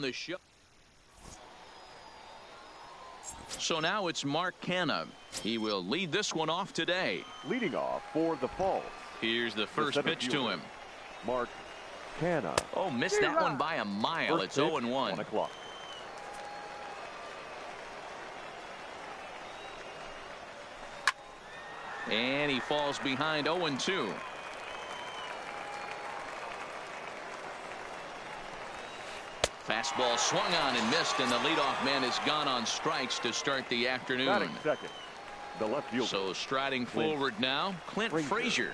the show. So now it's Mark Canna. He will lead this one off today. Leading off for the Falls. Here's the first pitch to him. Mark Canna. Oh, missed that one by a mile. It's 0-1. 1 o'clock. And he falls behind 0-2. Fastball swung on and missed, and the leadoff man is gone on strikes to start the afternoon. Batting second, the left fielder. So striding forward now, Clint Frazier.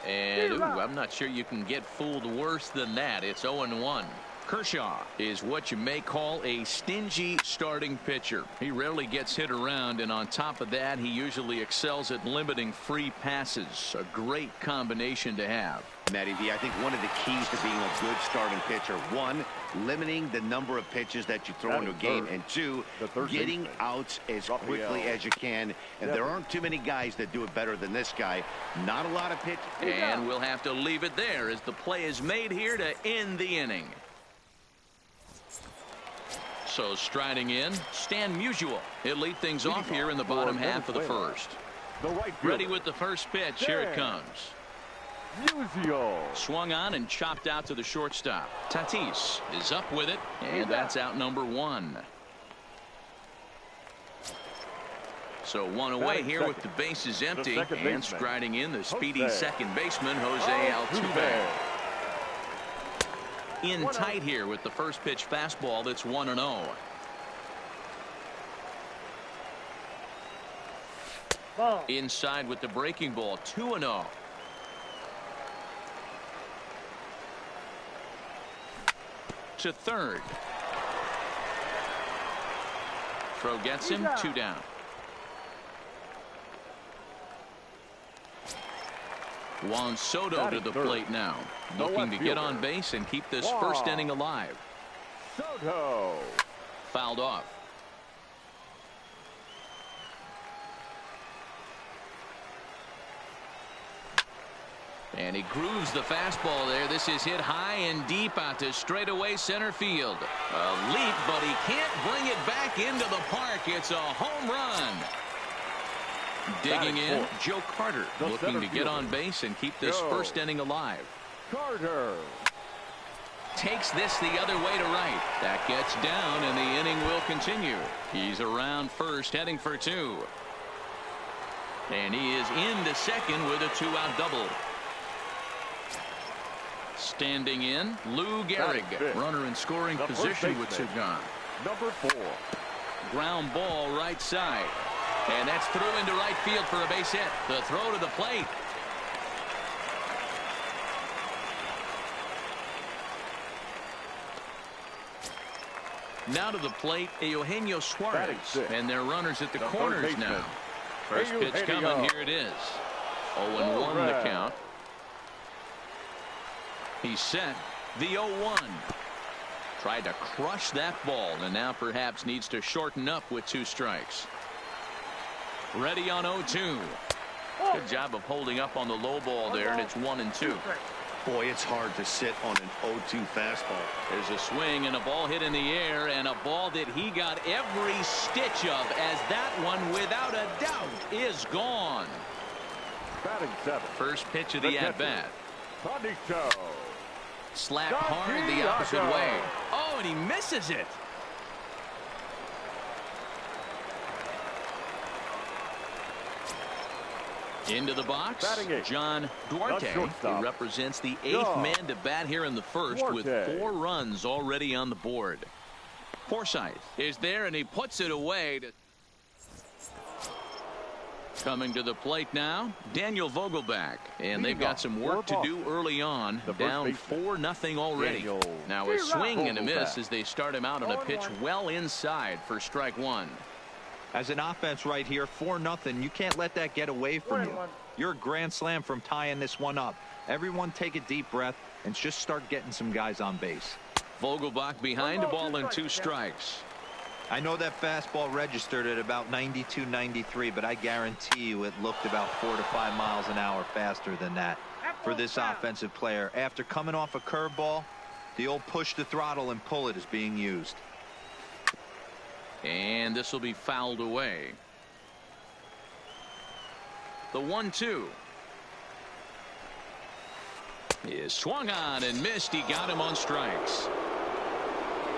And ooh, I'm not sure you can get fooled worse than that. It's 0-1. Kershaw is what you may call a stingy starting pitcher. He rarely gets hit around, and on top of that, he usually excels at limiting free passes. A great combination to have. Matty V, I think one of the keys to being a good starting pitcher, one, limiting the number of pitches that you throw into a game, and two, getting outs as quickly as you can. And there aren't too many guys that do it better than this guy. Not a lot of pitches. And we'll have to leave it there as the play is made here to end the inning. So striding in, Stan Musial. He'll lead things off here in the bottom half of the first. Ready with the first pitch. Here it comes. Musial. Swung on and chopped out to the shortstop. Tatis is up with it, and that's out number 1. So one away here with the bases empty, and striding in the speedy second baseman, Jose Altuve. In tight here with the first pitch fastball that's 1-0. Inside with the breaking ball, 2-0. To third. Throw gets him, 2 down. Juan Soto to the plate now, looking to get on base and keep this first inning alive. Soto fouled off. And he grooves the fastball there. This is hit high and deep out to straightaway center field. A leap, but he can't bring it back into the park. It's a home run. Digging in, Joe Carter, looking to get on base and keep this first inning alive. Carter takes this the other way to right. That gets down, and the inning will continue. He's around first, heading for 2. And he is into second with a 2-out double. Standing in, Lou Gehrig, runner in scoring position with 2 gone. Number 4. Ground ball right side. And that's through into right field for a base hit. The throw to the plate. Now to the plate, Eugenio Suarez. And their runners at the corners now. First pitch coming, here it is. 0-1 the count. He's set. The 0-1. Tried to crush that ball, and now perhaps needs to shorten up with 2 strikes. Ready on 0-2. Good job of holding up on the low ball there, and it's 1-2. Boy, it's hard to sit on an 0-2 fastball. There's a swing and a ball hit in the air, and a ball that he got every stitch of, as that one, without a doubt, is gone. Batting 7. First pitch of the at-bat. Slap hard the opposite way. Oh, and he misses it. Into the box, John Duarte. He represents the 8th man to bat here in the first with 4 runs already on the board. Forsythe is there, and he puts it away. Coming to the plate now, Daniel Vogelbach. And they've got some work to do early on, down 4-0 already. Now a swing and a miss as they start him out on a pitch well inside for strike 1. As an offense right here, 4-0, you can't let that get away from you. You're a grand slam from tying this one up. Everyone take a deep breath and just start getting some guys on base. Vogelbach behind the ball and 2 strikes. I know that fastball registered at about 92, 93, but I guarantee you it looked about 4 to 5 miles an hour faster than that for this offensive player. After coming off a curveball, The old push the throttle and pull it is being used. And this will be fouled away. The 1-2 is swung on and missed. He got him on strikes.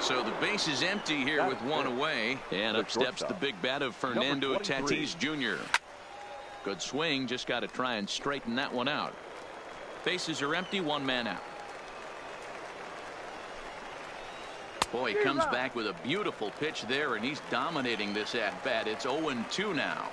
So the base is empty here with one away. And up steps the big bat of Fernando Tatis Jr. Good swing. Just got to try and straighten that one out. Bases are empty. One man out. Boy, he comes back with a beautiful pitch there, and he's dominating this at-bat. It's 0-2 now.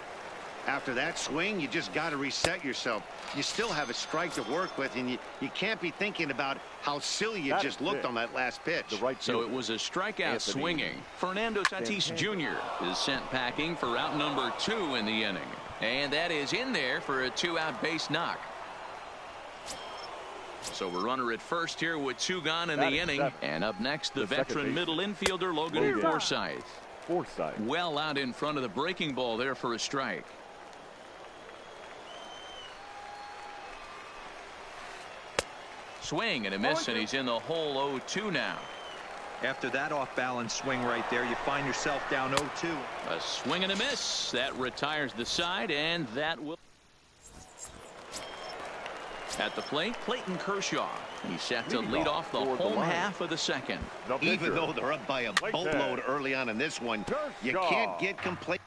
After that swing, you just got to reset yourself. You still have a strike to work with, and you can't be thinking about how silly you just looked on that last pitch. So it was a strikeout swinging. Fernando Tatis Jr. is sent packing for out number 2 in the inning. And that is in there for a 2-out base knock. So we're runner at first here with 2 gone in the inning. And up next, the veteran middle infielder, Logan Forsythe. Well out in front of the breaking ball there for a strike. Swing and a miss, and he's in the hole 0-2 now. After that off-balance swing right there, you find yourself down 0-2. A swing and a miss. That retires the side, and that will... At the plate, Clayton Kershaw. He's set to lead off the home half of the second. Even though they're up by a boatload early on in this one, you can't get complacent.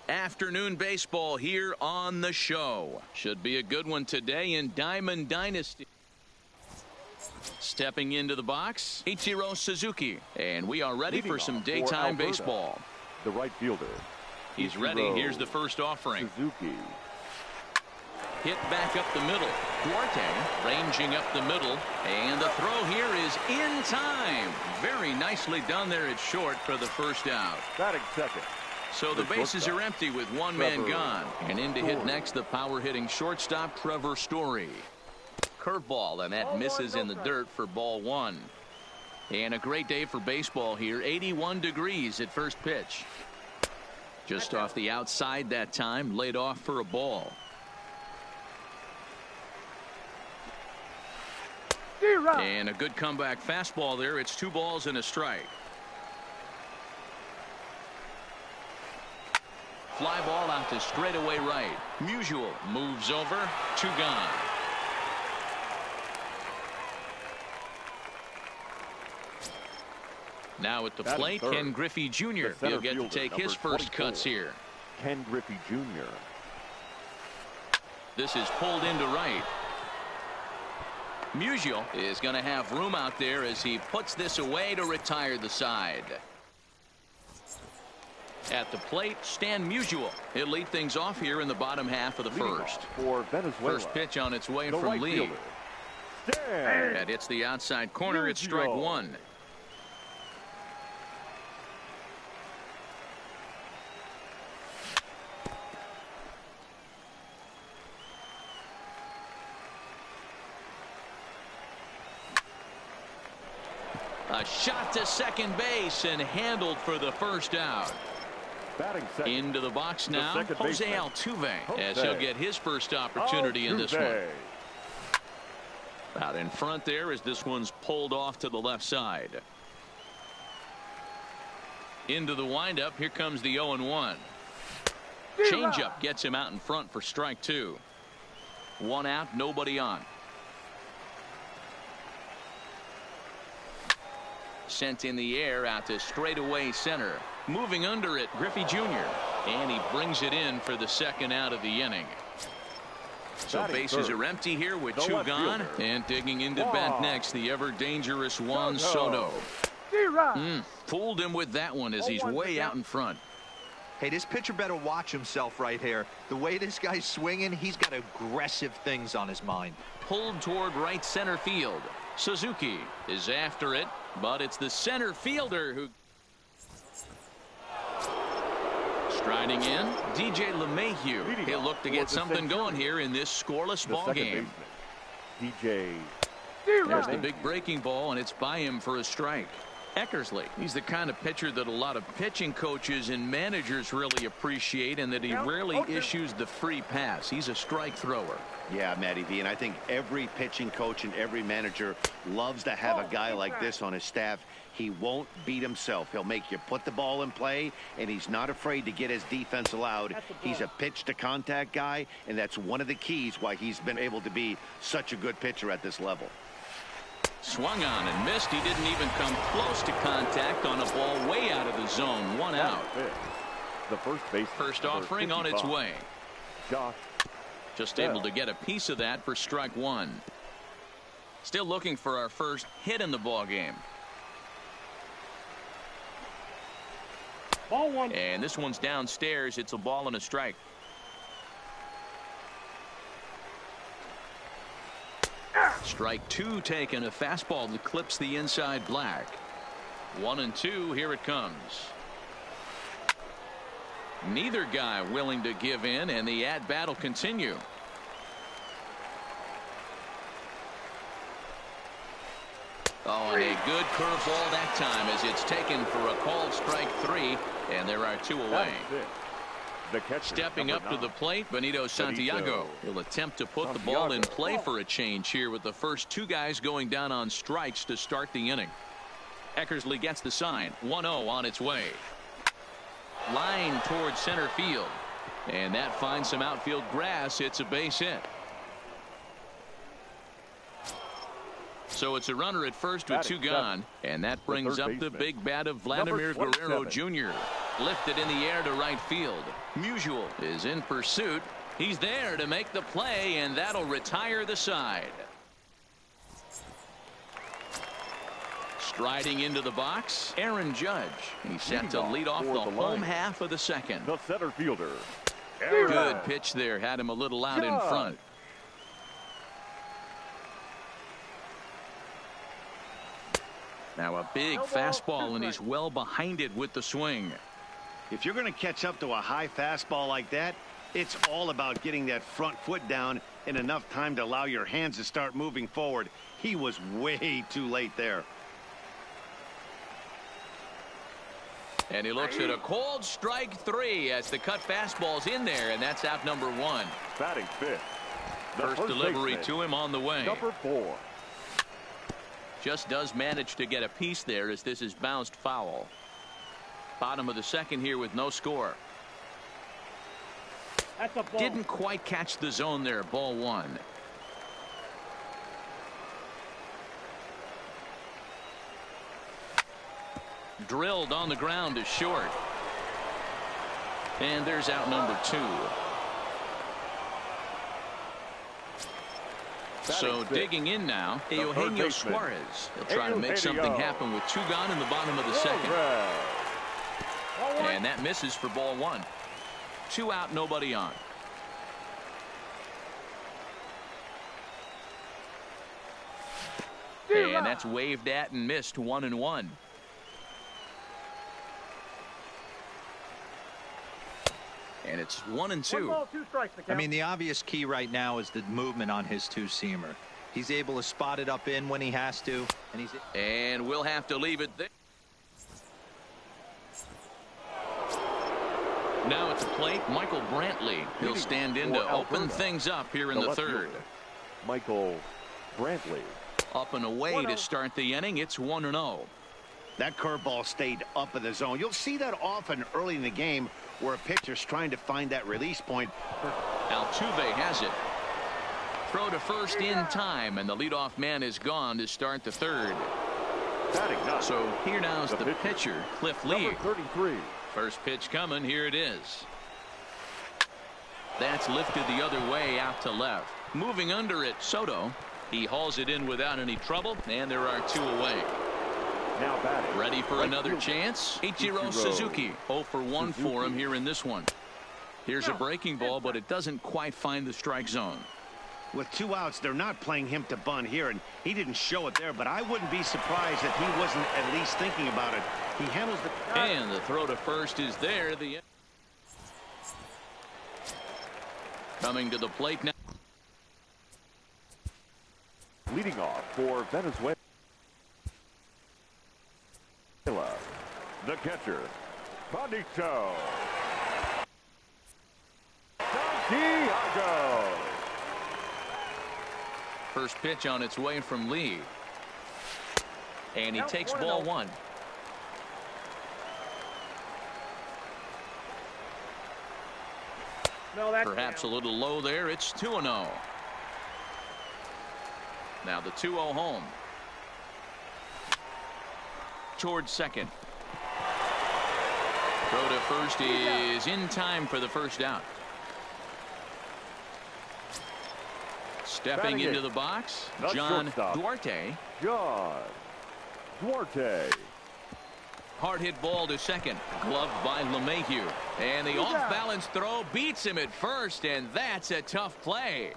Afternoon baseball here on the show. Should be a good one today in Diamond Dynasty. Stepping into the box, Ichiro Suzuki. And we are ready for some daytime baseball. The right fielder. He's ready. Here's the first offering. Suzuki. Hit back up the middle. Duarte ranging up the middle. And the throw here is in time. Very nicely done there at short for the first out. Batting second. So the bases are empty with one man gone. And in to hit next, the power-hitting shortstop, Trevor Story. Curveball, and that misses in the dirt for ball one. And a great day for baseball here. 81 degrees at first pitch. Just off the outside that time, laid off for a ball. And a good comeback fastball there. It's 2 balls and a strike. Fly ball out to straightaway right. Musial moves over. 2 gone. Now at the plate, Ken Griffey Jr. He'll get to take his first cuts here. Ken Griffey Jr. This is pulled into right. Musial is going to have room out there as he puts this away to retire the side. At the plate, Stan Musial. He'll lead things off here in the bottom half of the first. For Venezuela. First pitch on its way from Lee. That hits the outside corner. It's strike one. A shot to second base and handled for the first out. Into the box now, Jose Altuve, as he'll get his first opportunity in this one. Out in front there as this one's pulled off to the left side. Into the windup, here comes the 0-1. Changeup gets him out in front for strike two. 1 out, nobody on. Sent in the air out to straightaway center. Moving under it, Griffey Jr. And he brings it in for the second out of the inning. So bases are empty here with 2 gone. And digging into bat next, the ever-dangerous Juan Soto. Fooled him with that one as he's way out in front. Hey, this pitcher better watch himself right here. The way this guy's swinging, he's got aggressive things on his mind. Pulled toward right center field. Suzuki is after it, but it's the center fielder who... Striding in, DJ LeMahieu. He'll look to get something going here in this scoreless ball game. There's the big breaking ball, and it's by him for a strike. Eckersley, he's the kind of pitcher that a lot of pitching coaches and managers really appreciate, and that he rarely issues the free pass. He's a strike thrower. Yeah, Matty V, and I think every pitching coach and every manager loves to have a guy like this on his staff. He won't beat himself. He'll make you put the ball in play, and he's not afraid to get his defense allowed. He's a pitch-to-contact guy, and that's one of the keys why he's been able to be such a good pitcher at this level. Swung on and missed. He didn't even come close to contact on a ball way out of the zone. 1 out. The first offering on its way. Just able to get a piece of that for strike one. Still looking for our first hit in the ball game. Ball one. And this one's downstairs. It's a ball and a strike. Strike two taken. A fastball that clips the inside black. 1-2. Here it comes. Neither guy willing to give in, and the at-bat will continue. Oh, and a good curveball that time as it's taken for a called strike three, and there are 2 away. Stepping up to the plate, Benito Santiago. He'll attempt to put the ball in play for a change here with the first 2 guys going down on strikes to start the inning. Eckersley gets the sign. 1-0 on its way. Line towards center field. And that finds some outfield grass. It's a base hit. So it's a runner at first with 2 gone. And that brings up the big bat of Vladimir Guerrero Jr. Lifted in the air to right field. Musial is in pursuit. He's there to make the play, and that'll retire the side. Striding into the box, Aaron Judge. He's set to lead off the home half of the second. The center fielder. Good pitch there. Had him a little out in front. Now a big fastball, and he's well behind it with the swing. If you're going to catch up to a high fastball like that, it's all about getting that front foot down in enough time to allow your hands to start moving forward. He was way too late there. And he looks at a cold strike 3 as the cut fastball's in there, and that's out number 1. Batting fifth. First delivery to him on the way. Number 4. Just does manage to get a piece there as this is bounced foul. Bottom of the second here with no score. Didn't quite catch the zone there. Ball 1. Drilled on the ground to short. And there's out number 2. So digging in now, Eugenio Suarez. He'll try to make something happen with 2 gone in the bottom of the second. And that misses for ball 1. 2 out, nobody on. And that's waved at and missed. 1-1. And it's 1-2. I mean, the obvious key right now is the movement on his two-seamer. He's able to spot it up in when he has to, and we'll have to leave it there. Now at the plate, Michael Brantley. He'll stand in to open things up here in the third. Michael Brantley. Up and away to start the inning. It's 1-0. That curveball stayed up in the zone. You'll see that often early in the game where a pitcher's trying to find that release point. Altuve has it. Throw to first in time, and the leadoff man is gone to start the third. So here now is the pitcher, Cliff Lee. 33. First pitch coming. Here it is. That's lifted the other way out to left. Moving under it, Soto. He hauls it in without any trouble, and there are 2 away. Now batting. Ready for another chance. Ichiro Suzuki. 0 for 1 for him here in this one. Here's a breaking ball, but it doesn't quite find the strike zone. With 2 outs, they're not playing him to bunt here, and he didn't show it there, but I wouldn't be surprised if he wasn't at least thinking about it. He handles the... And the throw to first is there. Coming to the plate now. Leading off for Venezuela. The catcher, Bonito. Santiago. First pitch on its way from Lee. And he takes ball 1. Perhaps a little low there. It's 2-0. Now the 2-0 home. Towards second. Throw to first is in time for the first out. Stepping into the box, John Duarte. John Duarte. Hard hit ball to second. Gloved by LeMahieu. And the off-balance throw beats him at first, and that's a tough play.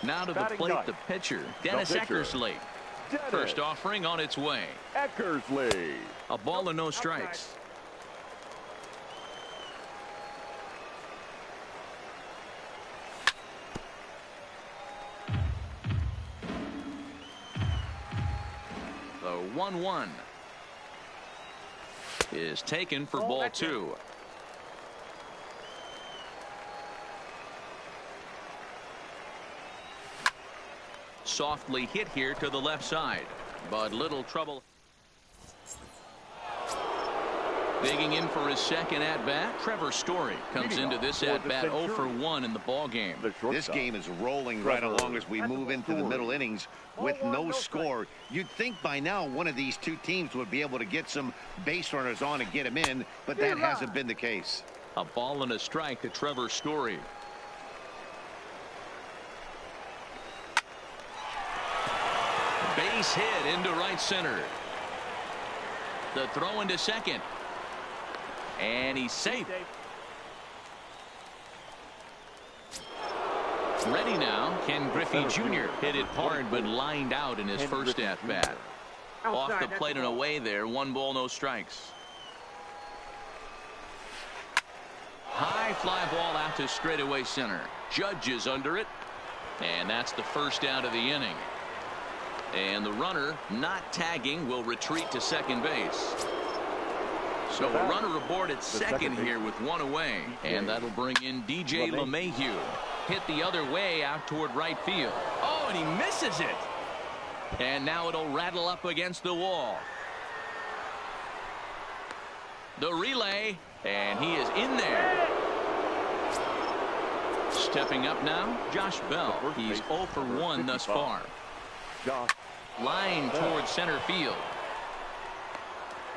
Now to the plate, the pitcher, Dennis Eckersley. First offering on its way. Eckersley. A ball and no strikes. The 1-1 is taken for ball 2. Softly hit here to the left side, but little trouble. Digging in for his second at-bat, Trevor Story comes into this at-bat 0 for 1 in the ball game. This game is rolling right along as we move into the middle innings with no score. You'd think by now one of these two teams would be able to get some base runners on and get them in, but that hasn't been the case. A ball and a strike to Trevor Story. Base hit into right center. The throw into second. And he's safe. Ready now. Ken Griffey Jr. hit it hard but lined out in his first at-bat. Off the plate and away there. 1 ball, no strikes. High fly ball out to straightaway center. Judge is under it. And that's the first out of the inning. And the runner not tagging will retreat to second base. So a runner aboard at second here with 1 away. And that'll bring in DJ LeMahieu. Hit the other way out toward right field. Oh, and he misses it. And now it'll rattle up against the wall. The relay. And he is in there. Stepping up now, Josh Bell. He's 0 for 1 thus far. Line towards center field.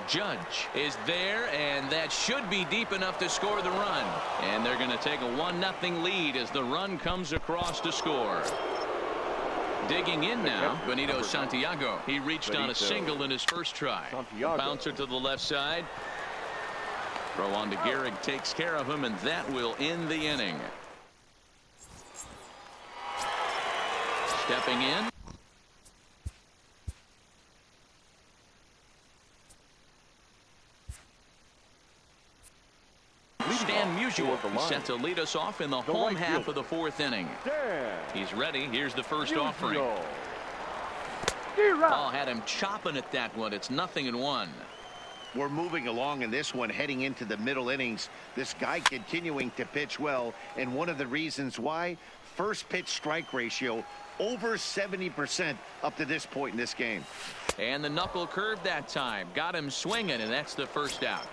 Judge is there, and that should be deep enough to score the run. And they're going to take a 1-0 lead as the run comes across to score. Digging in now, Benito Santiago. He reached on a single in his first try. Bouncer to the left side. Throw on to Gehrig, takes care of him, and that will end the inning. Stepping in. Stan Musial is set to lead us off in the home half of the 4th inning. He's ready. Here's the first offering. Ball had him chopping at that one. It's 0-1. We're moving along in this one, heading into the middle innings. This guy continuing to pitch well, and one of the reasons why, first pitch strike ratio over 70% up to this point in this game. And the knuckle curve that time got him swinging, and that's the first out.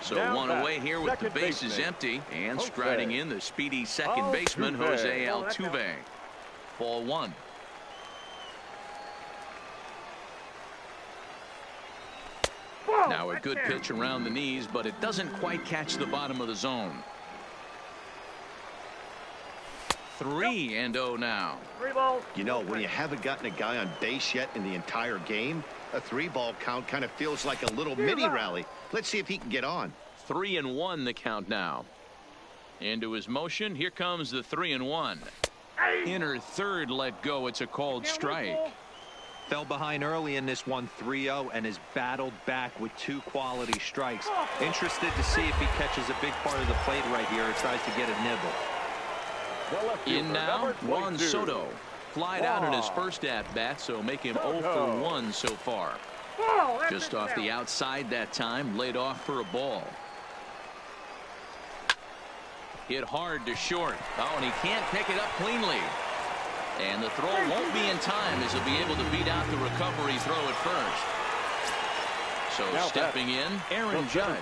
So Now 1 away here with the bases empty, and striding in the speedy second baseman Jose Altuve. Ball 1. Now a good pitch around the knees, but it doesn't quite catch the bottom of the zone. 3-0 now. You know, when you haven't gotten a guy on base yet in the entire game, a 3-ball count kind of feels like a little mini rally. Let's see if he can get on. 3-1 the count now. Into his motion. Here comes the 3-1. Inner third let go. It's a called strike. Fell behind early in this one, 3-0, and has battled back with 2 quality strikes. Interested to see if he catches a big part of the plate right here or tries to get a nibble. In now, Juan Soto. Flied out in his first at-bat, so make him 0 for 1 so far. Just off the outside that time, laid off for a ball. Hit hard to short. Oh, and he can't pick it up cleanly. And the throw won't be in time as he'll be able to beat out the recovery throw at first. So now stepping in, Aaron Judge,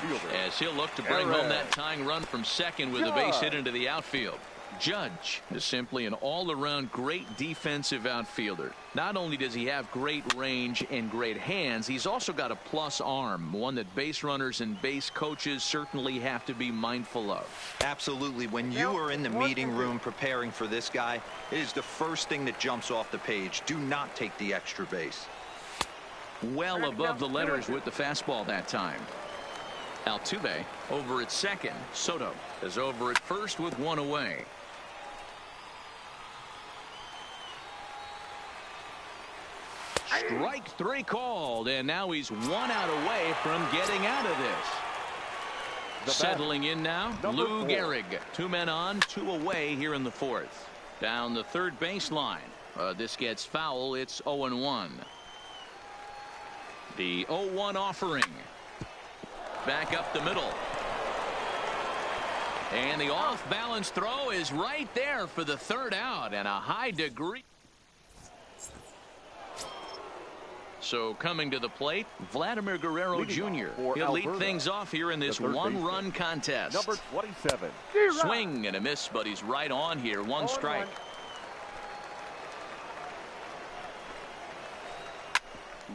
as he'll look to bring home that tying run from second with a base hit into the outfield. Judge is simply an all-around great defensive outfielder. Not only does he have great range and great hands, he's also got a plus arm, one that base runners and base coaches certainly have to be mindful of. Absolutely. When you are in the meeting room preparing for this guy, it is the first thing that jumps off the page. Do not take the extra base. Well above the letters with the fastball that time. Altuve over at second. Soto is over at first with 1 away. Strike 3 called, and now he's 1 out away from getting out of this. Settling in now, Lou Gehrig. 2 men on, 2 away here in the 4th. Down the third baseline. This gets foul. It's 0-1. The 0-1 offering. Back up the middle. And the off-balance throw is right there for the 3rd out, and a high degree. So coming to the plate, Vladimir Guerrero Jr. He'll lead things off here in this one-run contest. Number 27. Swing and a miss, but he's right on here. One strike.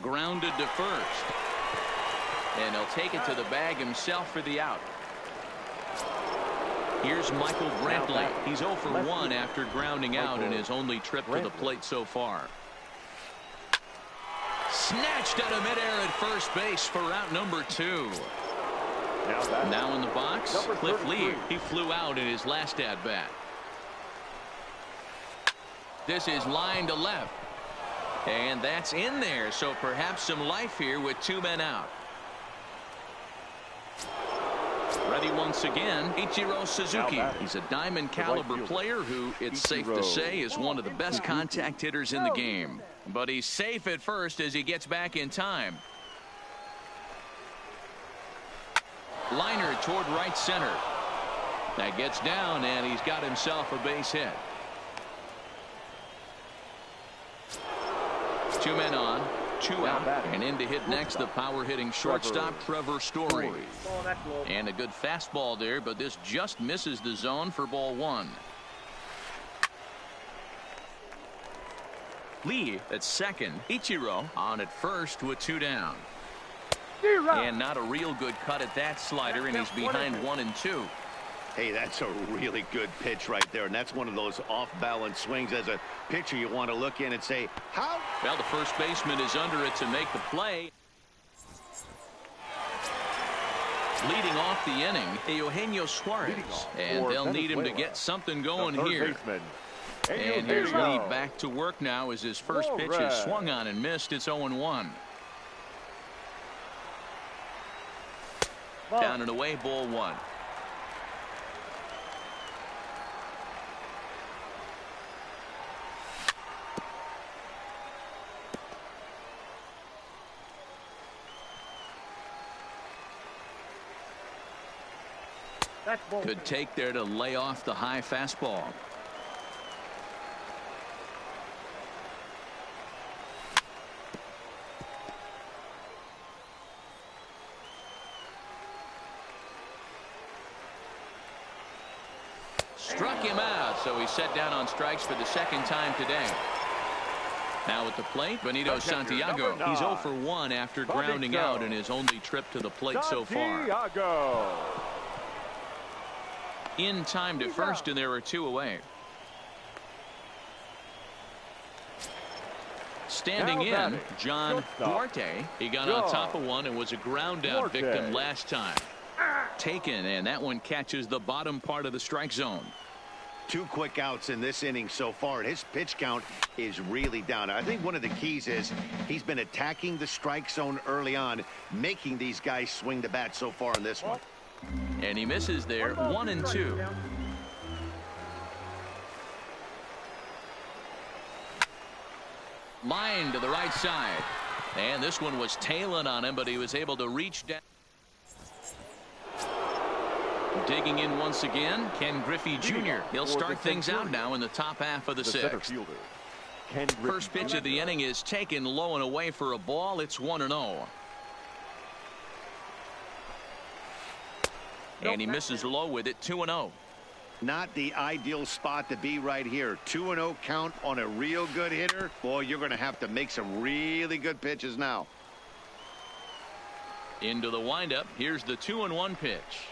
Grounded to first. And he'll take it to the bag himself for the out. Here's Michael Brantley. He's 0 for 1 after grounding out in his only trip to the plate so far. Snatched out of midair at first base for out number 2. Now in the box, Cliff Lee. He flew out in his last at-bat. This is line to left. And that's in there, so perhaps some life here with 2 men out. Ready once again, Ichiro Suzuki. He's a diamond caliber player who, it's safe to say, is one of the best contact hitters in the game. But he's safe at first as he gets back in time. Liner toward right center. That gets down, and he's got himself a base hit. 2 men on, 2 out, and in to hit next the power-hitting shortstop Trevor Story. And a good fastball there, but this just misses the zone for ball 1. Lee at second. Ichiro on at first with 2 down. And not a real good cut at that slider, and he's behind 1 and 2. Hey, that's a really good pitch right there, and that's one of those off-balance swings. As a pitcher, you want to look in and say, how? Well, the first baseman is under it to make the play. Leading off the inning, Eugenio Suarez, and they'll need him to get something going here. And here's Lee back to work now as his first pitch is swung on and missed. It's 0-1. Down and away, ball 1. Could take there to lay off the high fastball. Struck him out, so he's set down on strikes for the second time today. Now at the plate, Benito Santiago. He's 0 for 1 after grounding out in his only trip to the plate so far. In time to first, and there are 2 away. Standing in, John Duarte. He got on top of one and was a ground out victim last time. Taken, and that one catches the bottom part of the strike zone. 2 quick outs in this inning so far, and his pitch count is really down. I think one of the keys is he's been attacking the strike zone early on, making these guys swing the bat so far in this one. And he misses there, 1 and 2. Line to the right side. And this one was tailing on him, but he was able to reach down. Digging in once again, Ken Griffey Jr. He'll start things out now in the top half of the 6th. First pitch of the inning is taken low and away for a ball. It's 1-0. And he misses low with it, 2-0. Not the ideal spot to be right here. 2-0 count on a real good hitter. Boy, you're going to have to make some really good pitches now. Into the windup. Here's the 2-1 pitch.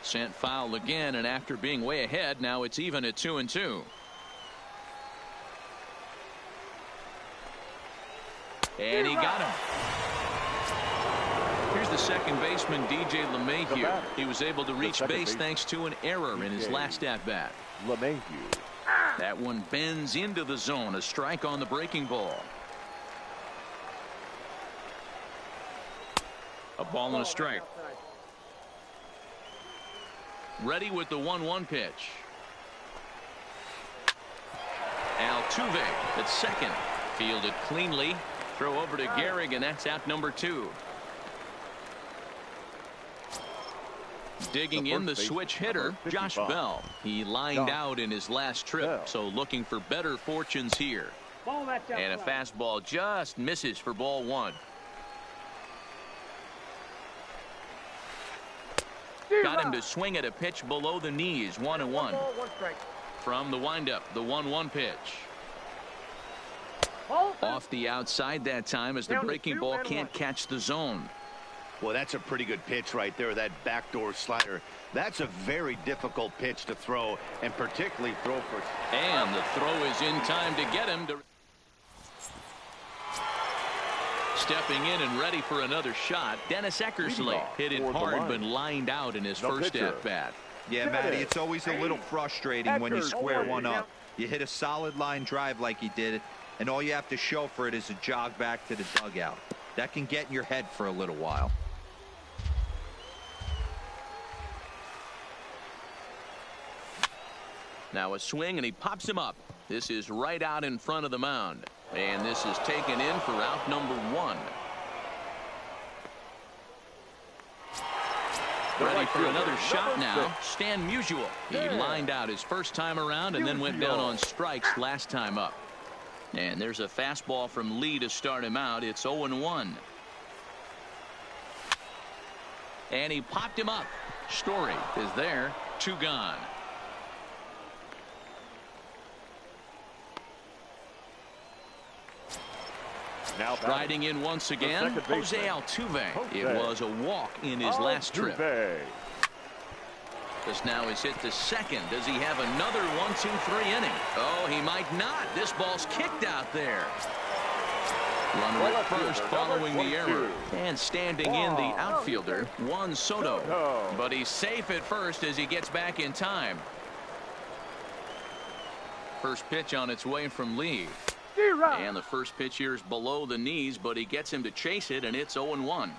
Sent foul again, and after being way ahead, now it's even at 2-2. And he got him. Here's the second baseman, DJ LeMahieu. He was able to reach base thanks to an error in his last at-bat. That one bends into the zone. A strike on the breaking ball. A ball and a strike. Ready with the 1-1 pitch. Altuve at second. Fielded cleanly. Throw over to Gehrig, and that's out number 2. Digging in the switch hitter, Josh Bell. He lined out in his last trip, so looking for better fortunes here. And a fastball just misses for ball one. Got him to swing at a pitch below the knees. 1-1. From the windup, the 1-1 pitch. Off the outside that time as the breaking ball can't catch the zone. Well, that's a pretty good pitch right there, that backdoor slider. That's a very difficult pitch to throw, and particularly throw for. And the throw is in time to get him to. Stepping in and ready for another shot, Dennis Eckersley hit it hard but lined out in his first at-bat. Yeah, Matty, it's always a little frustrating when you square one up. You hit a solid line drive like he did, and all you have to show for it is a jog back to the dugout. That can get in your head for a little while. Now a swing, and he pops him up. This is right out in front of the mound. And this is taken in for out number one. Ready for another shot now. Stan Musial. He lined out his first time around and then went down on strikes last time up. And there's a fastball from Lee to start him out. It's 0-1. And he popped him up. Story is there. 2 gone. Now riding in once again, Jose Altuve. It was a walk in his last trip. This now is hit to second. Does he have another 1-2-3 inning? Oh, he might not. This ball's kicked out there. Runner at first following the error. And standing in the outfielder, Juan Soto. But he's safe at first as he gets back in time. First pitch on its way from Lee. And the first pitch here is below the knees, but he gets him to chase it, and it's 0-1.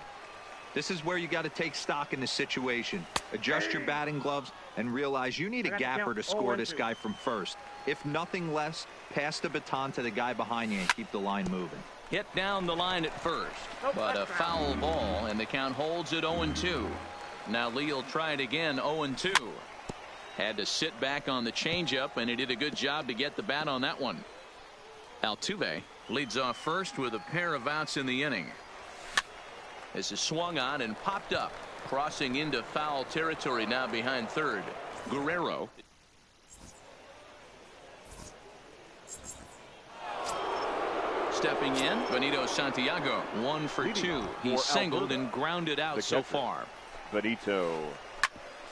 This is where you got to take stock in the situation. Adjust your batting gloves and realize you need a gapper to score this guy from first. If nothing less, pass the baton to the guy behind you and keep the line moving. Hit down the line at first, but a foul ball, and the count holds at 0-2. Now Lee will try it again, 0-2. Had to sit back on the changeup, and he did a good job to get the bat on that one. Altuve leads off first with a pair of outs in the inning. This is swung on and popped up, crossing into foul territory now behind third. Guerrero. Stepping in, Benito Santiago, 1 for 2. He's singled and grounded out so far. Benito.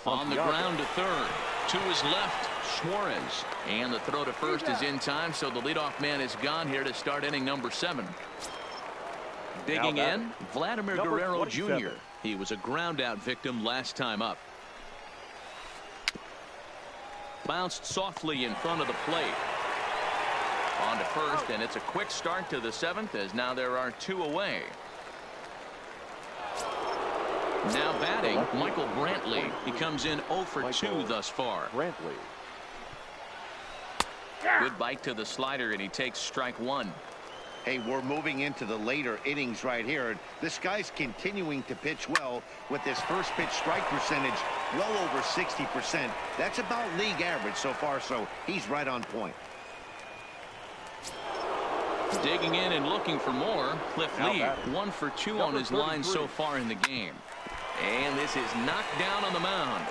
On the ground to third. To his left, Suarez. And the throw to first is in time, so the leadoff man is gone here to start inning number 7. Digging in, Vladimir Guerrero Jr. He was a ground out victim last time up. Bounced softly in front of the plate. On to first, and it's a quick start to the 7th as now there are 2 away. Now batting, Michael Brantley. He comes in 0 for 2 thus far. Brantley. Good bite to the slider, and he takes strike 1. Hey, we're moving into the later innings right here. This guy's continuing to pitch well with his first pitch strike percentage well over 60%. That's about league average so far, so he's right on point. Digging in and looking for more. Cliff Lee, 1 for 2 on his line so far in the game. And this is knocked down on the mound.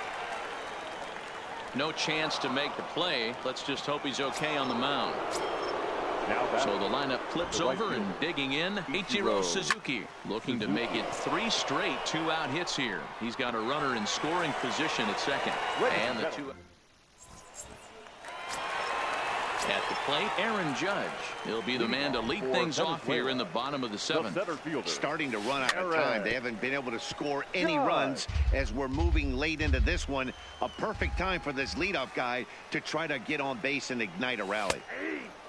No chance to make the play. Let's just hope he's okay on the mound. So the lineup flips over, and digging in, Ichiro Suzuki, looking to make it 3 straight 2-out hits here. He's got a runner in scoring position at second. And the 2. At the plate, Aaron Judge. He'll be the man to lead things off here in the bottom of the 7th. Starting to run out of time. They haven't been able to score any runs as we're moving late into this one. A perfect time for this leadoff guy to try to get on base and ignite a rally.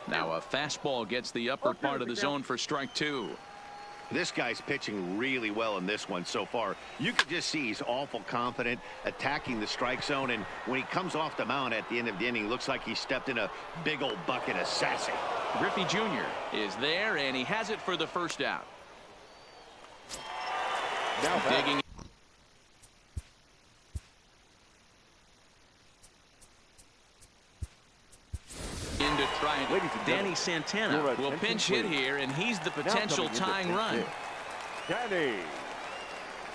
Now a fastball gets the upper part of the zone for strike 2. This guy's pitching really well in this one so far. You can just see he's awful confident attacking the strike zone, and when he comes off the mound at the end of the inning, looks like he stepped in a big old bucket of sassy. Griffey Jr. is there, and he has it for the first out. Now digging. to try it. Danny Santana will pinch hit here, and he's the potential tying run. Danny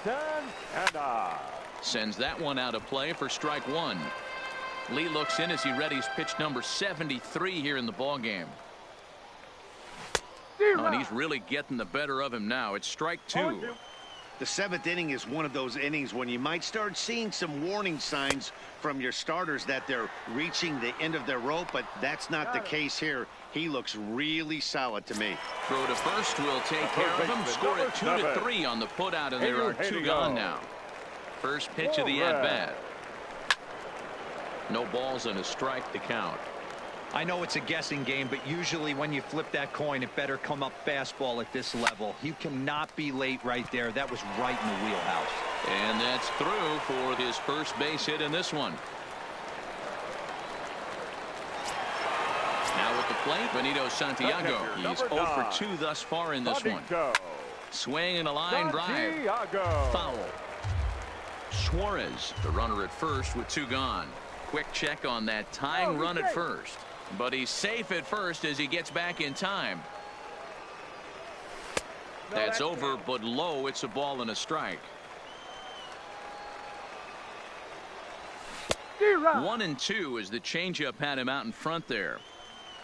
Santana sends that one out of play for strike one. Lee looks in as he readies pitch number 73 here in the ball game. Oh, and he's really getting the better of him now. It's strike two. The seventh inning is one of those innings when you might start seeing some warning signs from your starters that they're reaching the end of their rope, but that's not the case here. He looks really solid to me. Throw to first will take care of him. Score it 2-3 on the putout, and there are two gone now. First pitch of the at-bat. No balls and a strike to count. I know it's a guessing game, but usually when you flip that coin, it better come up fastball at this level. You cannot be late right there. That was right in the wheelhouse. And that's through for his first base hit in this one. Now at the plate, Benito Santiago. He's 0 for 2 thus far in this one. Swing and a line drive. Foul. Suarez, the runner at first with two gone. Quick check on that tying run at first. But he's safe at first as he gets back in time. That's over, but low. It's a ball and a strike. 1-2 as the changeup had him out in front there.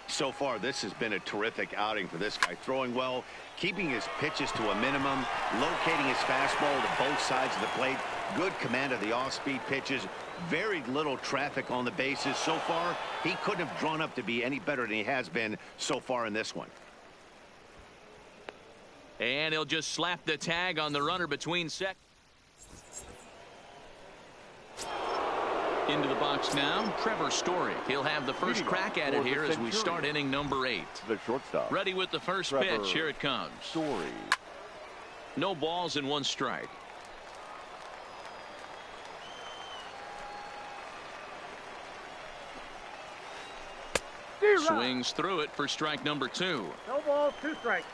So far, this has been a terrific outing for this guy. Throwing well, keeping his pitches to a minimum, locating his fastball to both sides of the plate. Good command of the off-speed pitches. Very little traffic on the bases. So far, he couldn't have drawn up to be any better than he has been so far in this one. And he'll just slap the tag on the runner between sec. Into the box now, Trevor Story. He'll have the first crack at it here as we start inning number 8. The shortstop. Ready with the first pitch. Here it comes. Story. No balls and 1 strike. Swings through it for strike number 2. No balls, 2 strikes.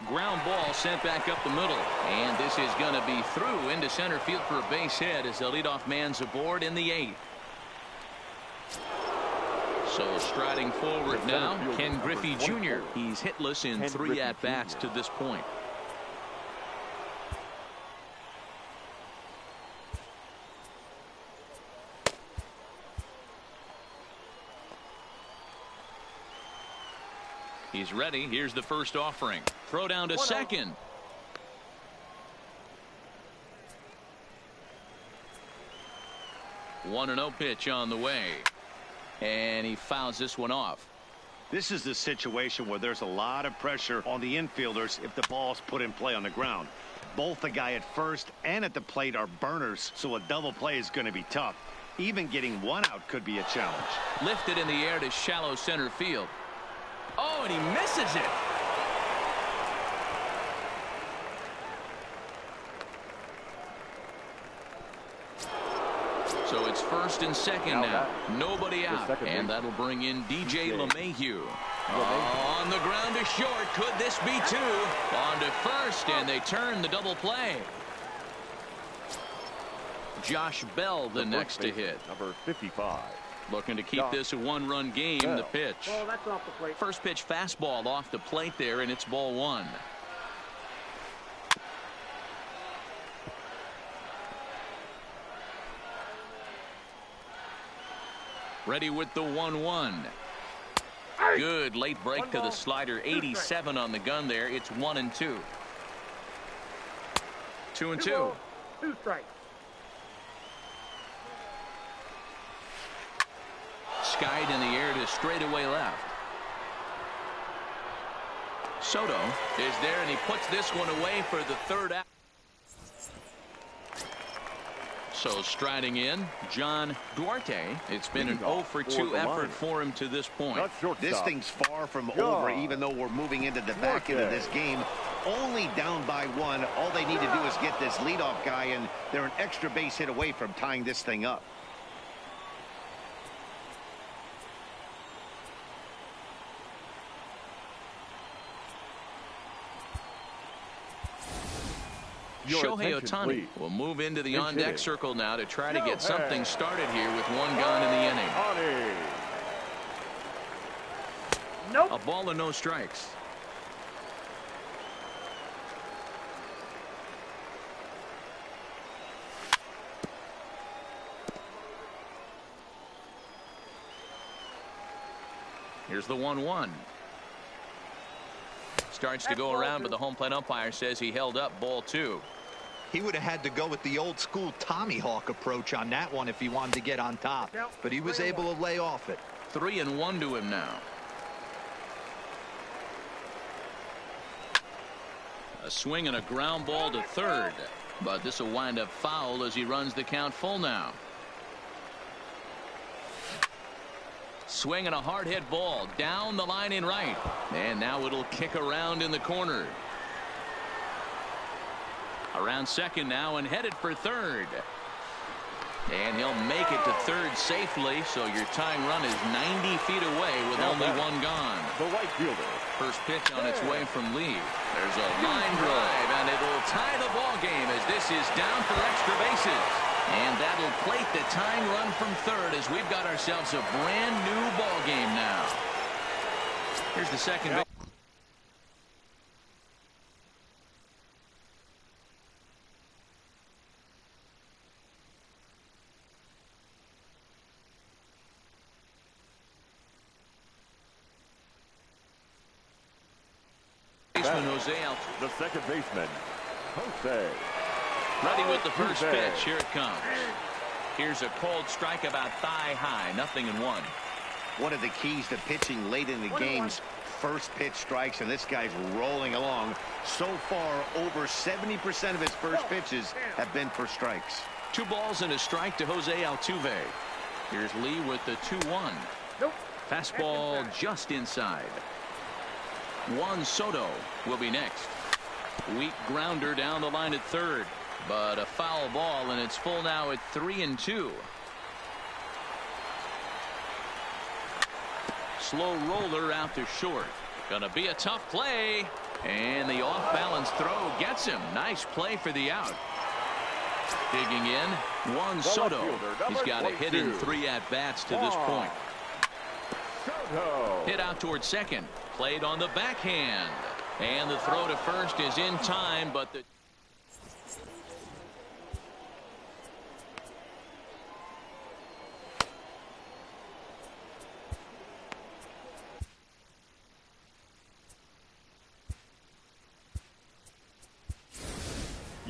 Ground ball sent back up the middle. And this is going to be through into center field for a base hit as the leadoff man's aboard in the 8th. So striding forward now, Ken Griffey Jr. He's hitless in 3 at-bats to this point. He's ready. Here's the first offering. Throw down to second. One 1-0 pitch on the way. And he fouls this one off. This is the situation where there's a lot of pressure on the infielders if the ball's put in play on the ground. Both the guy at first and at the plate are burners, so a double play is going to be tough. Even getting one out could be a challenge. Lifted in the air to shallow center field. Oh, and he misses it. So it's first and second now. Nobody out. And that'll bring in DJ LeMahieu. On the ground to short. Could this be 2? On to first, and they turn the double play. Josh Bell the next to hit. Number 55. Looking to keep this a 1-run game. The pitch. Oh, that's off the plate. First pitch fastball off the plate there, and it's ball 1. Ready with the 1-1. Good late break to the slider. 87 on the gun there. It's 1-2. 2-2. 2 strikes. Skied in the air to straightaway left. Soto is there, and he puts this one away for the 3rd out. So striding in, John Duarte. It's been an 0 for 2 effort for him to this point. This thing's far from over, even though we're moving into the back end of this game. Only down by 1. All they need to do is get this leadoff guy, and they're an extra base hit away from tying this thing up. Shohei Ohtani will move into the on-deck circle now to try to get something started here with one gone in the inning. Nope. A ball and no strikes. Here's the 1-1. Starts to go around, but the home plate umpire says he held up ball 2. He would have had to go with the old school Tommy Hawk approach on that one if he wanted to get on top, but he was able to lay off it. 3-1 to him now. A swing and a ground ball to third, but this will wind up foul as he runs the count full now. Swing and a hard hit ball down the line in right, and now it'll kick around in the corner. Around second now and headed for third, and he'll make it to third safely, so your tying run is 90 feet away with only one gone. The right fielder. First pitch on its way from Lee. There's a line drive, and it'll tie the ball game as this is down for extra bases. And that'll plate the tying run from third as we've got ourselves a brand new ball game now. Here's the second base. Baseman Jose Altuve. The second baseman, Jose. Ready with the first pitch. Here it comes. Here's a cold strike about thigh high. 0-1. One of the keys to pitching late in the game's first pitch strikes, and this guy's rolling along. So far, over 70% of his first pitches have been for strikes. 2 balls and a strike to Jose Altuve. Here's Lee with the 2-1. Nope. Fastball just inside. Juan Soto will be next. Weak grounder down the line at third, but a foul ball, and it's full now at 3-2. Slow roller out to short. Gonna be a tough play, and the off-balance throw gets him. Nice play for the out. Digging in, Juan Soto. He's got a hit in 3 at-bats to this point. Hit out towards second. Played on the backhand. And the throw to first is in time, but the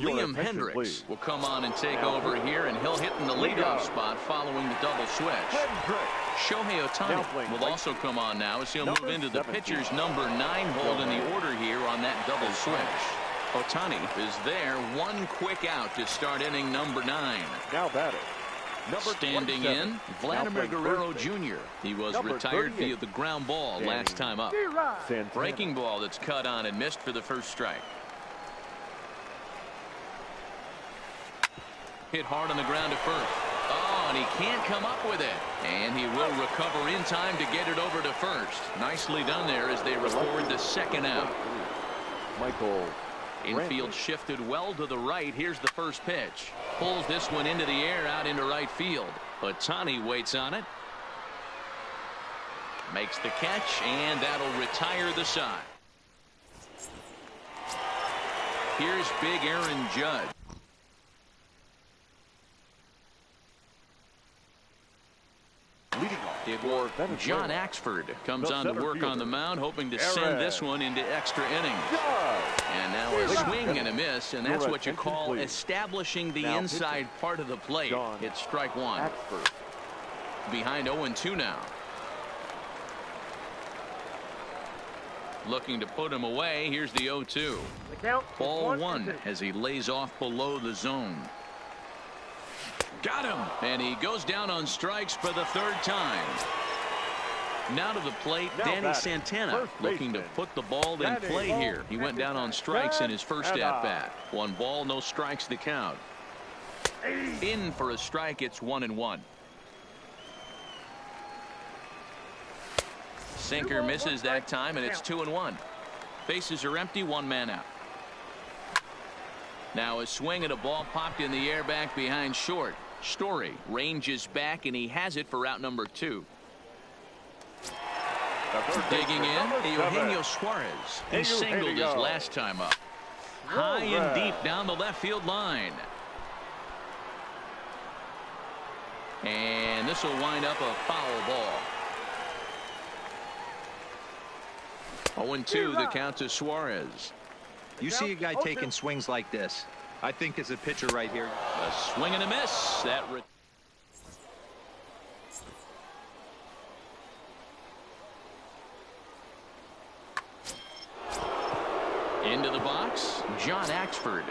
Liam Hendricks will come on and take over here, and he'll hit in the leadoff spot following the double switch. Shohei Ohtani will also come on now as he'll move into the pitcher's number 9 hold in the order here on that double switch. Ohtani is there, 1 quick out to start inning number 9. Now batting. Standing in, Vladimir Guerrero Jr. He was retired via the ground ball last time up. Breaking ball that's cut on and missed for the first strike. Hit hard on the ground to first. Oh, and he can't come up with it. And he will recover in time to get it over to first. Nicely done there as they record the second out. Michael. Infield shifted well to the right. Here's the first pitch. Pulls this one into the air out into right field. Ohtani waits on it. Makes the catch, and that'll retire the side. Here's big Aaron Judge. John Axford comes on to work on the mound, hoping to send this one into extra innings. And now a swing and a miss, and that's what you call establishing the inside part of the plate. It's strike 1. Behind 0-2 now. Looking to put him away. Here's the 0-2. Ball 1 as he lays off below the zone. Got him, and he goes down on strikes for the 3rd time. Now to the plate, Danny Santana looking to put the ball in play here. He went down on strikes in his first at-bat. 1 ball, no strikes to count. In for a strike, it's 1-1. Sinker misses that time, and it's 2-1. Bases are empty, 1 man out. Now a swing and a ball popped in the air back behind short. Story ranges back, and he has it for out number 2. Digging in, Eugenio Suarez. He singled his last time up. High and deep down the left field line. And this will wind up a foul ball. 0-2 the count to Suarez. You see a guy taking swings like this. I think as a pitcher right here. A swing and a miss. That into the box, John Axford.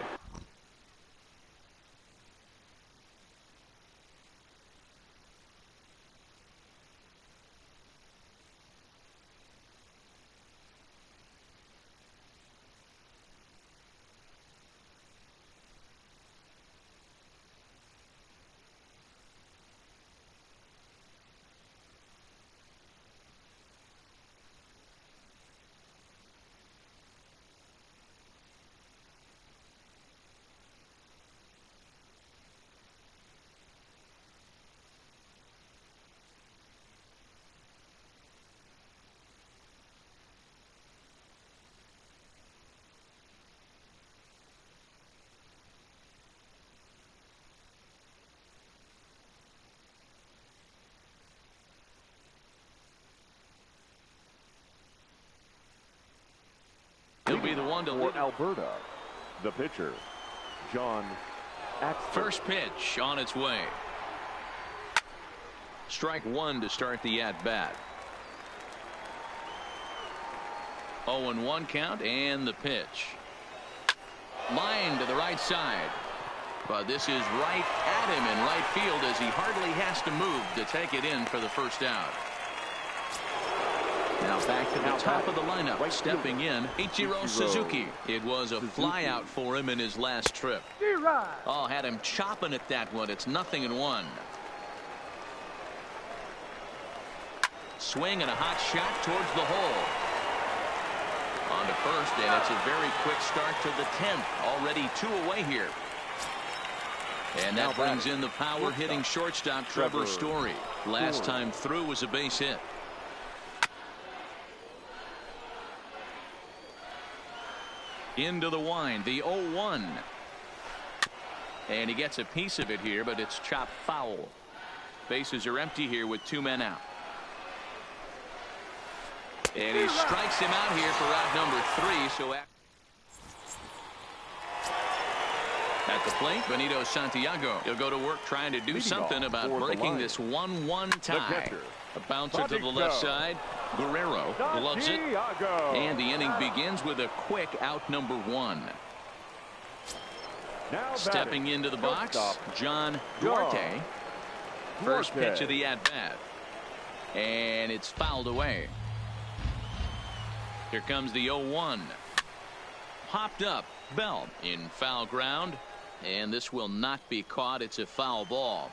He'll be the one to lead Alberta. The pitcher, John Axford. First pitch on its way. Strike 1 to start the at-bat. 0-1 count, and the pitch. Line to the right side. But this is right at him in right field as he hardly has to move to take it in for the first out. Now back to the top of the lineup, stepping in, Ichiro Suzuki. It was a flyout for him in his last trip. Oh, had him chopping at that one. It's 0-1. Swing and a hot shot towards the hole. On to first, and it's a very quick start to the 10th. Already 2 away here. And that brings in the power-hitting shortstop Trevor Story. Last time through was a base hit. Into the wind, the 0-1. And he gets a piece of it here, but it's chopped foul. Bases are empty here with 2 men out. And he strikes him out here for out number 3. So at the plate, Benito Santiago. He'll go to work trying to do something about breaking this 1-1 tie. A bouncer to the left side. Guerrero loves it. And the inning begins with a quick out number 1. Stepping into the box, John Duarte. First pitch of the at-bat. And it's fouled away. Here comes the 0-1. Popped up. Bell in foul ground. And this will not be caught. It's a foul ball.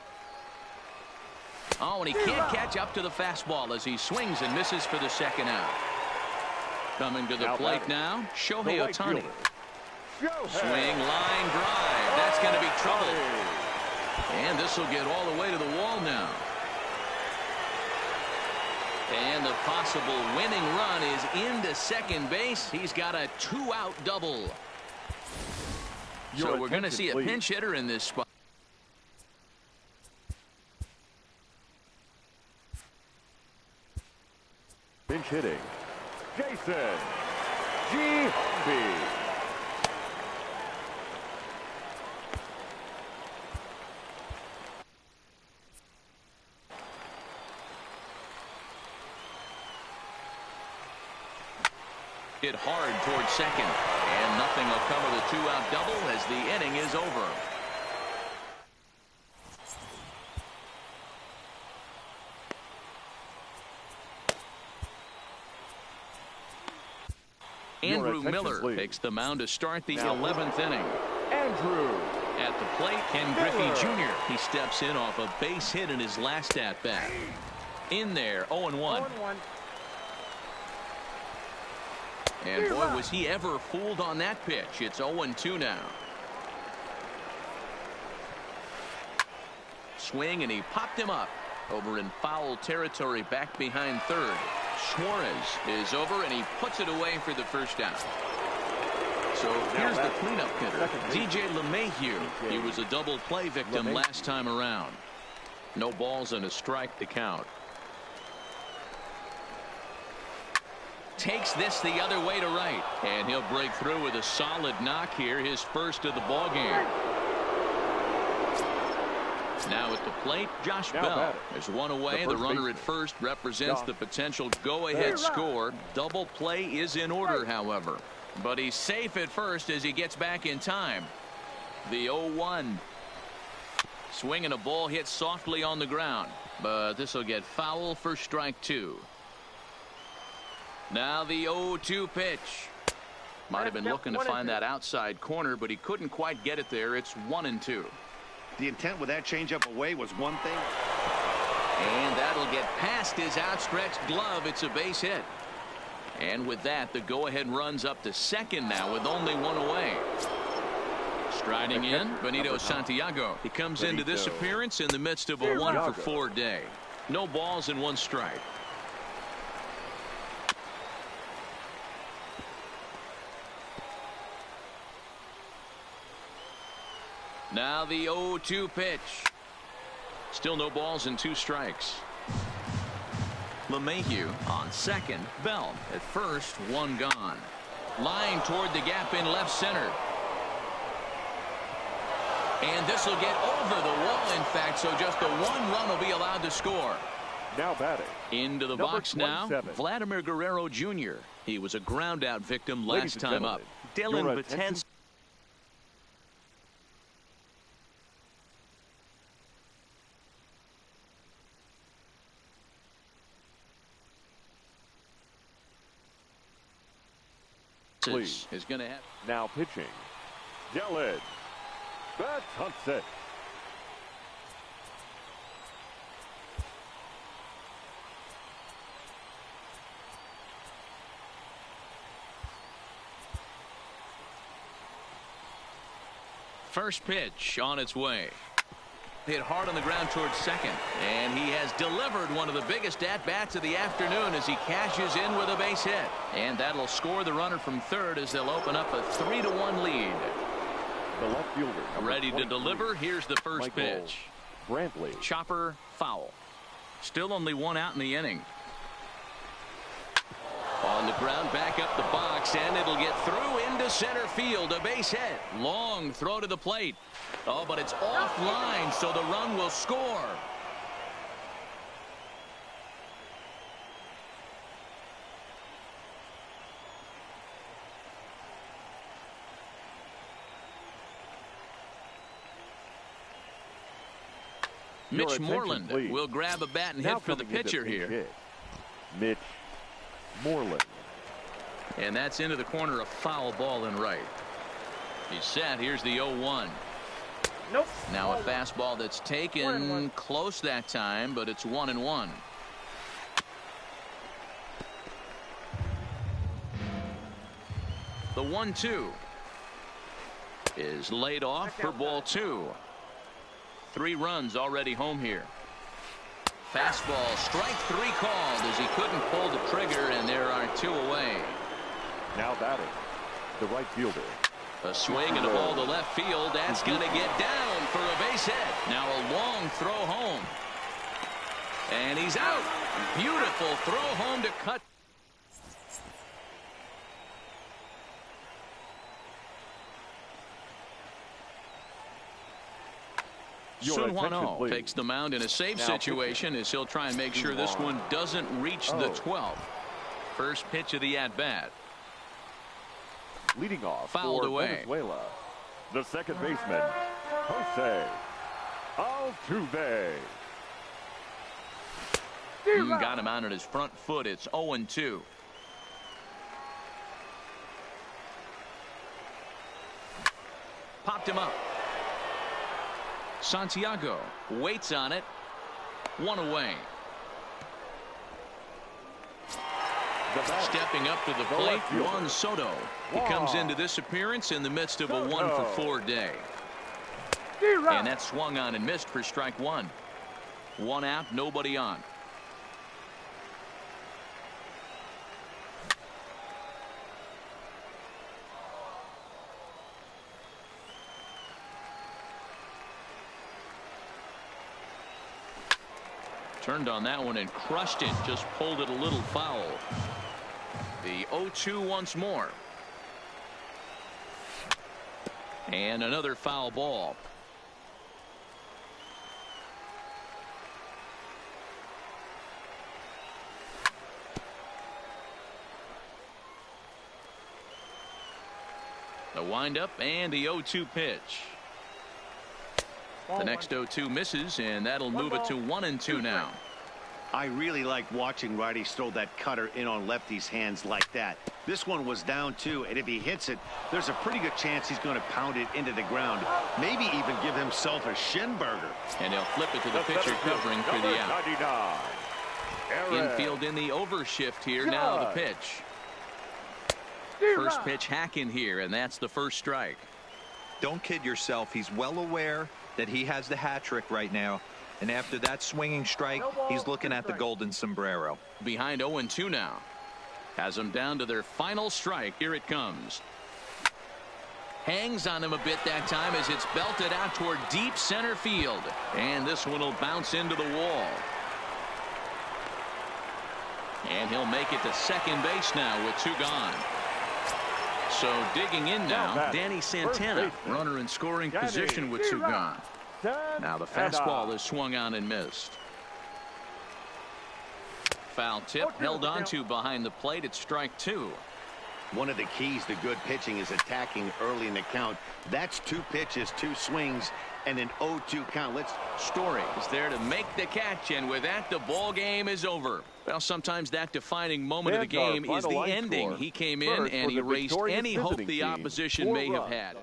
Oh, and he can't catch up to the fastball as he swings and misses for the second out. Coming to the plate now, Shohei Ohtani. Swing, line drive. That's going to be trouble. And this will get all the way to the wall now. And the possible winning run is into second base. He's got a 2-out double. So we're going to see a pinch hitter in this spot. Pinch hitting, Jason G. Hit hard towards second, and nothing will come of the 2-out double as the inning is over. Andrew Miller takes the mound to start the 11th inning. Andrew. At the plate, Ken Griffey Jr. He steps in off a base hit in his last at-bat. In there, 0-1. And boy, was he ever fooled on that pitch. It's 0-2 now. Swing, and he popped him up over in foul territory back behind third. Suarez is over, and he puts it away for the first down. So here's the cleanup hitter, DJ LeMahieu. He was a double play victim last time around. No balls and a strike to count. Takes this the other way to right, and he'll break through with a solid knock here, his first of the ball game. Now at the plate, Josh Bell. There's one away. The runner at first represents the potential go-ahead score. Double play is in order, however. But he's safe at first as he gets back in time. The 0-1. Swinging a ball hit softly on the ground. But this will get foul for strike two. Now the 0-2 pitch. Might have been looking to find that outside corner, but he couldn't quite get it there. It's 1-2. The intent with that changeup away was one thing. And that'll get past his outstretched glove. It's a base hit. And with that, the go-ahead runs up to second now with only one away. Striding in, Benito Santiago. He comes into this appearance in the midst of a 1-for-4 day. No balls and one strike. Now the 0-2 pitch. Still no balls and two strikes. LeMahieu on second. Bell at first. One gone. Line toward the gap in left center. And this will get over the wall, in fact, so just the one run will be allowed to score. Now batting. Into the box now, Vladimir Guerrero Jr. He was a ground out victim last time up. Dylan Betances. Is going to have now pitching. Dylan Betances. First pitch on its way. Hit hard on the ground towards second, and he has delivered one of the biggest at-bats of the afternoon as he cashes in with a base hit. And that'll score the runner from third as they'll open up a 3-1 lead. The left fielder, ready to deliver. Here's the first pitch. Brantley. Chopper foul. Still only one out in the inning. On the ground, back up the box, and it'll get through into center field. A base hit. Long throw to the plate. Oh, but it's offline, so the run will score. Mitch Moreland will grab a bat and hit for the pitcher here. Mitch Moreland. And that's into the corner, a foul ball in right. He's set. Here's the 0-1. Nope. Now a fastball that's taken close that time, but it's 1-1. The 1-2 is laid off for ball two. 3 runs already home here. Fastball, strike 3 called as he couldn't pull the trigger, and there are 2 away. Now batting, the right fielder. A swing and a ball to left field. That's going to get down for a base hit. Now a long throw home. And he's out. Beautiful throw home to cut. Sun Hwan-Oh takes the mound in a save situation as he'll try and make sure this one doesn't reach the 12th. First pitch of the at-bat. Leading off fouled for away. Venezuela, the second baseman, Jose Altuve. Got him out on his front foot. It's 0-2. Popped him up. Santiago waits on it. 1 away. Stepping up to the plate, Juan Soto. He comes into this appearance in the midst of a 1-for-4 day. And that swung on and missed for strike one. One out, nobody on. Turned on that one and crushed it. Just pulled it a little foul. The 0-2 once more. And another foul ball. The windup and the 0-2 pitch. The next 0-2 misses, and that'll move it to 1-2 now. I really like watching righties throw that cutter in on lefties' hands like that. This one was down 2, and if he hits it, there's a pretty good chance he's going to pound it into the ground. Maybe even give himself a shin burger. And he'll flip it to the pitcher covering for the out. 99. Infield in the overshift here. Now the pitch. First pitch hack in here, and that's the first strike. Don't kid yourself. He's well aware that he has the hat trick right now. And after that swinging strike, he's looking at the golden sombrero. Behind 0-2 now. Has them down to their final strike. Here it comes. Hangs on him a bit that time as it's belted out toward deep center field. And this one will bounce into the wall. And he'll make it to second base now with 2 gone. So digging in now, Danny Santana, runner in scoring position with 2 gone. Now the fastball is swung on and missed. Foul tip held on to behind the plate at strike 2. One of the keys to good pitching is attacking early in the count. That's 2 pitches, 2 swings, and an 0-2 count. Story is there to make the catch, and with that, the ball game is over. Well, sometimes that defining moment of the game is the ending. He came in and erased any hope the opposition may have had.